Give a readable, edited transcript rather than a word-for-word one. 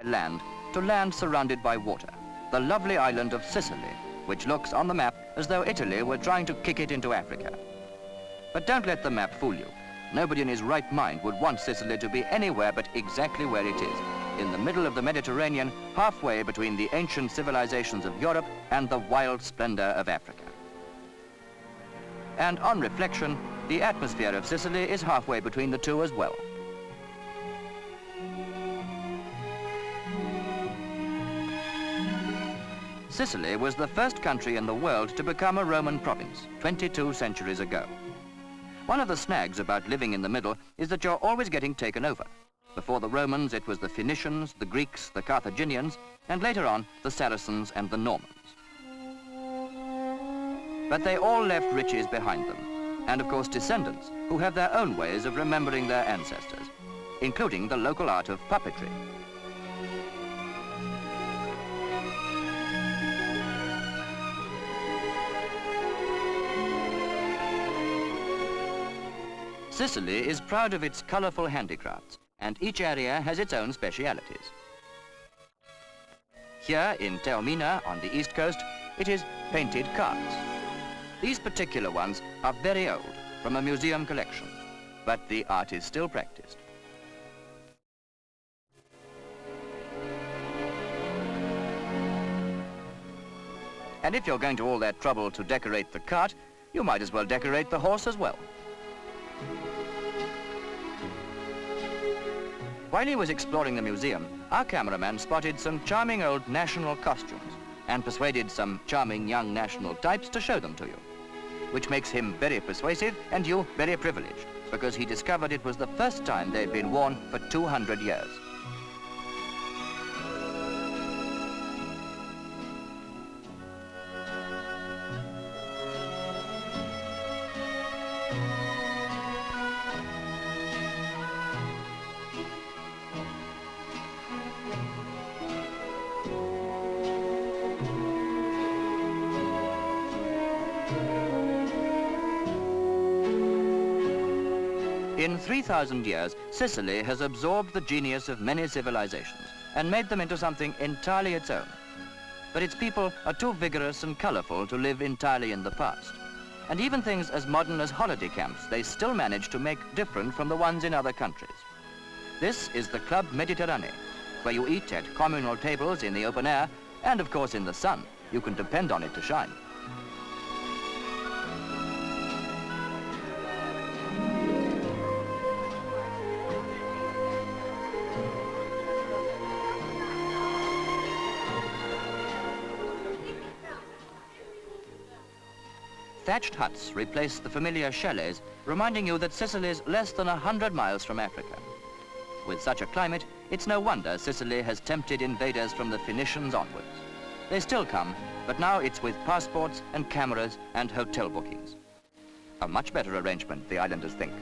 land to land surrounded by water, the lovely island of Sicily, which looks on the map as though Italy were trying to kick it into Africa. But don't let the map fool you. Nobody in his right mind would want Sicily to be anywhere but exactly where it is, in the middle of the Mediterranean, halfway between the ancient civilizations of Europe and the wild splendor of Africa. And on reflection, the atmosphere of Sicily is halfway between the two as well. Sicily was the first country in the world to become a Roman province 22 centuries ago. One of the snags about living in the middle is that you're always getting taken over. Before the Romans, it was the Phoenicians, the Greeks, the Carthaginians, and later on, the Saracens and the Normans. But they all left riches behind them, and of course descendants, who have their own ways of remembering their ancestors, including the local art of puppetry. Sicily is proud of its colorful handicrafts, and each area has its own specialities. Here in Taormina, on the east coast, it is painted carts. These particular ones are very old, from a museum collection, but the art is still practiced. And if you're going to all that trouble to decorate the cart, you might as well decorate the horse as well. While he was exploring the museum, our cameraman spotted some charming old national costumes and persuaded some charming young national types to show them to you, which makes him very persuasive and you very privileged, because he discovered it was the first time they'd been worn for 200 years. In 3,000 years, Sicily has absorbed the genius of many civilizations and made them into something entirely its own. But its people are too vigorous and colorful to live entirely in the past. And even things as modern as holiday camps, they still manage to make different from the ones in other countries. This is the Club Mediterranee, where you eat at communal tables in the open air, and of course in the sun. You can depend on it to shine. Thatched huts replace the familiar chalets, reminding you that Sicily is less than 100 miles from Africa. With such a climate, it's no wonder Sicily has tempted invaders from the Phoenicians onwards. They still come, but now it's with passports and cameras and hotel bookings. A much better arrangement, the islanders think.